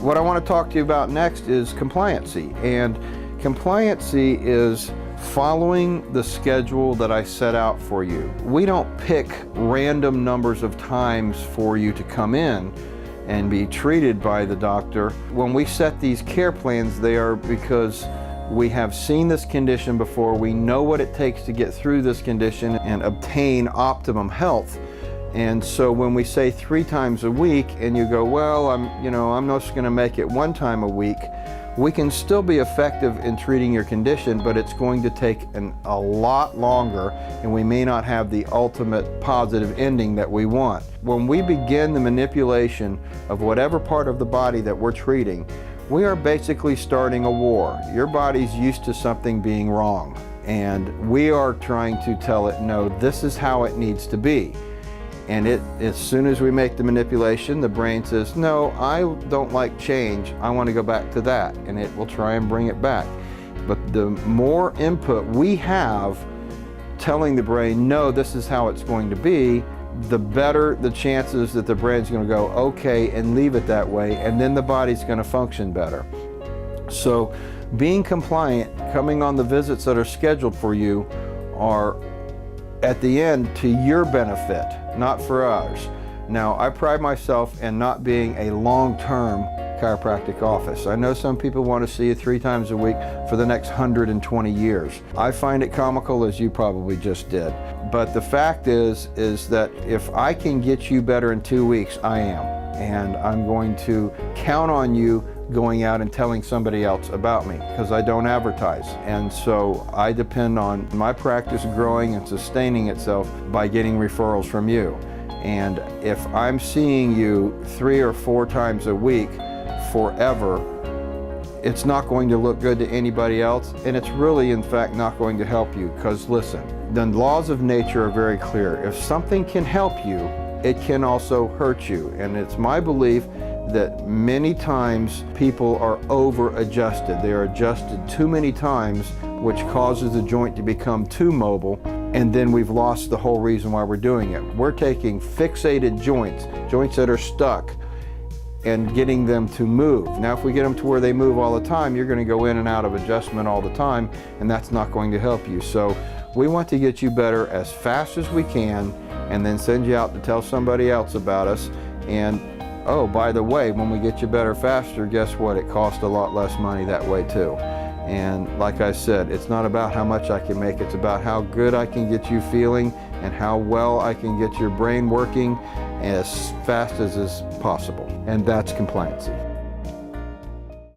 What I want to talk to you about next is compliancy. And compliancy is following the schedule that I set out for you. We don't pick random numbers of times for you to come in and be treated by the doctor. When we set these care plans, they are because we have seen this condition before. We know what it takes to get through this condition and obtain optimum health. And so when we say 3 times a week and you go, well, I'm just going to make it 1 time a week, we can still be effective in treating your condition, but it's going to take a lot longer, and we may not have the ultimate positive ending that we want. When we begin the manipulation of whatever part of the body that we're treating, we are basically starting a war. Your body's used to something being wrong, and we are trying to tell it, no, this is how it needs to be. And as soon as we make the manipulation, the brain says, no, I don't like change. I want to go back to that. And it will try and bring it back. But the more input we have telling the brain, no, this is how it's going to be, the better the chances that the brain's going to go, okay, and leave it that way. And then the body's going to function better. So being compliant, coming on the visits that are scheduled for you are at the end to your benefit, not for ours. Now, I pride myself in not being a long-term chiropractic office. I know some people want to see you 3 times a week for the next 120 years. I find it comical, as you probably just did. But the fact is that if I can get you better in 2 weeks, I am. And I'm going to count on you going out and telling somebody else about me, because I don't advertise. And so I depend on my practice growing and sustaining itself by getting referrals from you. And if I'm seeing you 3 or 4 times a week forever, it's not going to look good to anybody else, and it's really, in fact, not going to help you. Because listen, the laws of nature are very clear. If something can help you, it can also hurt you. And it's my belief that many times people are over-adjusted. They are adjusted too many times, which causes the joint to become too mobile, and then we've lost the whole reason why we're doing it. We're taking fixated joints that are stuck, and getting them to move. Now, if we get them to where they move all the time, you're going to go in and out of adjustment all the time, and that's not going to help you. So we want to get you better as fast as we can, and then send you out to tell somebody else about us. And oh, by the way, when we get you better faster, guess what? It costs a lot less money that way too. And like I said, it's not about how much I can make, it's about how good I can get you feeling and how well I can get your brain working as fast as is possible. And that's compliancy.